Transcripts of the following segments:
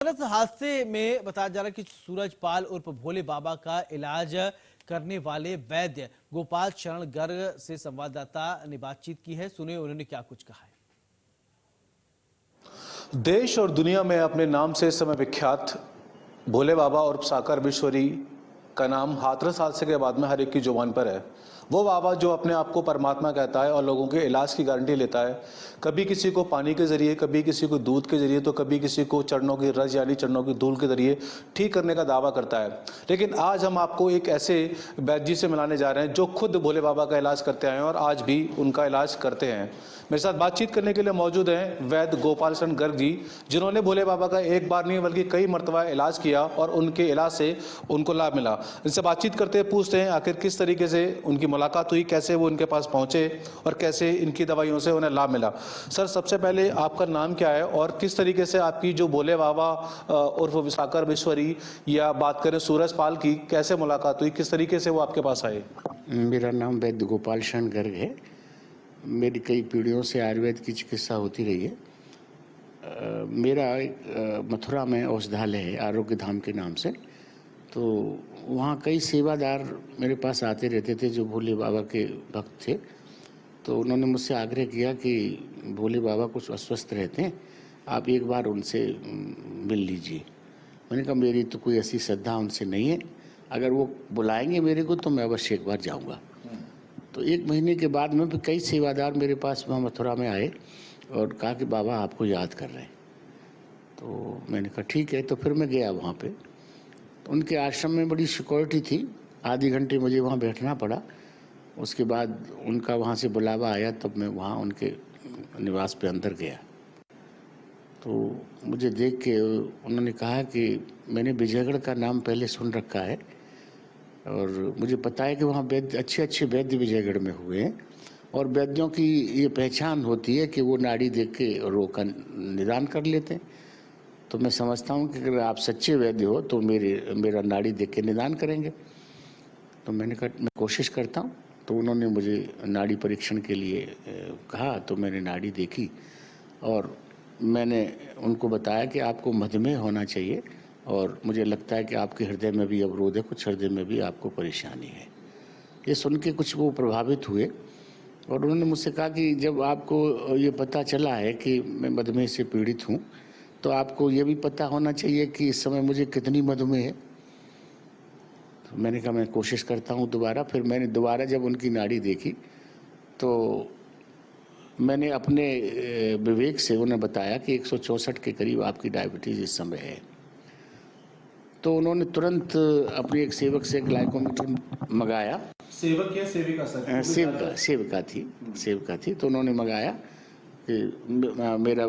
सड़क हादसे में बताया जा रहा है कि सूरजपाल उर्फ भोले बाबा का इलाज करने वाले वैद्य गोपाल शरण गर्ग से संवाददाता ने बातचीत की है। सुनिए उन्होंने क्या कुछ कहा है। देश और दुनिया में अपने नाम से इस समय विख्यात भोले बाबा और साकार बिश्वरी का नाम हाथरस हादसे के बाद में हर एक की जुबान पर है। वो बाबा जो अपने आप को परमात्मा कहता है और लोगों के इलाज की गारंटी लेता है, कभी किसी को पानी के जरिए, कभी किसी को दूध के जरिए, तो कभी किसी को चरणों की रज यानी चरणों की धूल के जरिए ठीक करने का दावा करता है। लेकिन आज हम आपको एक ऐसे वैद्य जी से मिलाने जा रहे हैं जो खुद भोले बाबा का इलाज करते आए हैं और आज भी उनका इलाज करते हैं। मेरे साथ बातचीत करने के लिए मौजूद हैं वैद्य गोपाल शरण गर्ग जी, जिन्होंने भोले बाबा का एक बार नहीं बल्कि कई मरतबा इलाज किया और उनके इलाज से उनको लाभ मिला। इनसे बातचीत करते हैं, पूछते हैं आखिर किस तरीके से उनकी मुलाकात हुई, कैसे वो इनके पास पहुंचे और कैसे इनकी दवाइयों से उन्हें लाभ मिला। सर, सबसे पहले आपका नाम क्या है और किस तरीके से आपकी जो भोले बाबा उर्फ साकार बिश्वरी या बात करें सूरजपाल की, कैसे मुलाकात हुई, किस तरीके से वो आपके पास आए? मेरा नाम वैद्य गोपाल शरण गर्ग है। मेरी कई पीढ़ियों से आयुर्वेद की चिकित्सा होती रही है। मेरा मथुरा में औषधालय है आरोग्य धाम के नाम से, तो वहाँ कई सेवादार मेरे पास आते रहते थे जो भोले बाबा के भक्त थे। तो उन्होंने मुझसे आग्रह किया कि भोले बाबा कुछ अस्वस्थ रहते हैं, आप एक बार उनसे मिल लीजिए। मैंने कहा मेरी तो कोई ऐसी श्रद्धा उनसे नहीं है, अगर वो बुलाएंगे मेरे को तो मैं अवश्य एक बार जाऊँगा। तो एक महीने के बाद में भी कई सेवादार मेरे पास वहाँ मथुरा में आए और कहा कि बाबा आपको याद कर रहे हैं। तो मैंने कहा ठीक है। तो फिर मैं गया वहाँ पे। तो उनके आश्रम में बड़ी सिक्योरिटी थी, आधे घंटे मुझे वहाँ बैठना पड़ा। उसके बाद उनका वहाँ से बुलावा आया, तब मैं वहाँ उनके निवास पे अंदर गया। तो मुझे देख के उन्होंने कहा कि मैंने विजयगढ़ का नाम पहले सुन रखा है और मुझे पता है कि वहाँ वैद्य अच्छे वैद्य विजयगढ़ में हुए हैं और वैद्यों की ये पहचान होती है कि वो नाड़ी देख के रोग का निदान कर लेते हैं। तो मैं समझता हूँ कि अगर आप सच्चे वैद्य हो तो मेरा नाड़ी देख के निदान करेंगे। तो मैंने कहा मैं कोशिश करता हूँ। तो उन्होंने मुझे नाड़ी परीक्षण के लिए कहा, तो मैंने नाड़ी देखी और मैंने उनको बताया कि आपको मधुमेह होना चाहिए और मुझे लगता है कि आपके हृदय में भी अवरोध है, कुछ हृदय में भी आपको परेशानी है। ये सुन के कुछ वो प्रभावित हुए और उन्होंने मुझसे कहा कि जब आपको ये पता चला है कि मैं मधुमेह से पीड़ित हूँ, तो आपको ये भी पता होना चाहिए कि इस समय मुझे कितनी मधुमेह है। तो मैंने कहा मैं कोशिश करता हूँ दोबारा। फिर मैंने दोबारा जब उनकी नाड़ी देखी तो मैंने अपने विवेक से उन्हें बताया कि 164 के करीब आपकी डायबिटीज़ इस समय है। तो उन्होंने तुरंत अपने एक सेवक से ग्लाइकोमीटर मंगाया। सेवक या सेविका सर? सेविका थी। तो उन्होंने मंगाया कि मेरा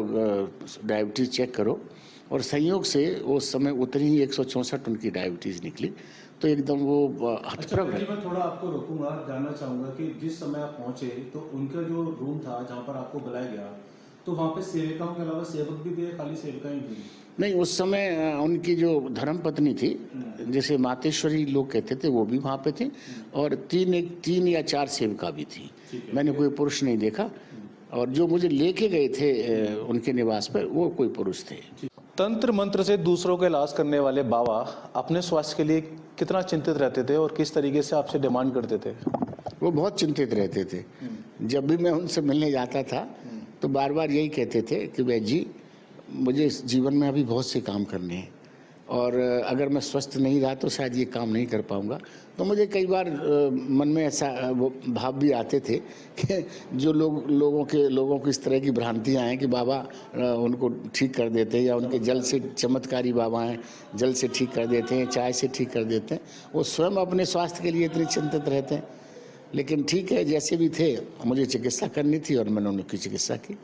डायबिटीज़ चेक करो और संयोग से उस समय उतनी ही 164 उनकी डायबिटीज़ निकली। तो एकदम वो अच्छा, मैं थोड़ा आपको रोकूंगा, जानना चाहूँगा कि जिस समय आप पहुँचे तो उनका जो रूम था जहाँ पर आपको बुलाया गया, तो वहाँ पे सेविकाओं के अलावा सेवक भी थे, खाली सेविकाएं थी? नहीं, उस समय उनकी जो धर्म पत्नी थी, जैसे मातेश्वरी लोग कहते थे, वो भी वहाँ पे थी और तीन या चार सेविका भी थी। मैंने कोई पुरुष नहीं देखा और जो मुझे लेके गए थे उनके निवास पर वो कोई पुरुष थे। तंत्र मंत्र से दूसरों का इलाज करने वाले बाबा अपने स्वास्थ्य के लिए कितना चिंतित रहते थे और किस तरीके से आपसे डिमांड करते थे? वो बहुत चिंतित रहते थे। जब भी मैं उनसे मिलने जाता था तो बार बार यही कहते थे कि वैद्य जी, मुझे इस जीवन में अभी बहुत से काम करने हैं और अगर मैं स्वस्थ नहीं रहा तो शायद ये काम नहीं कर पाऊंगा। तो मुझे कई बार मन में ऐसा वो भाव भी आते थे कि जो लोगों को इस तरह की भ्रांतियां हैं कि बाबा उनको ठीक कर देते हैं या उनके जल से, चमत्कारी बाबा हैं, जल से ठीक कर देते हैं, चाय से ठीक कर देते हैं। वो स्वयं अपने स्वास्थ्य के लिए इतने चिंतित रहते हैं। लेकिन ठीक है, जैसे भी थे मुझे चिकित्सा करनी थी और मैंने उनकी चिकित्सा की।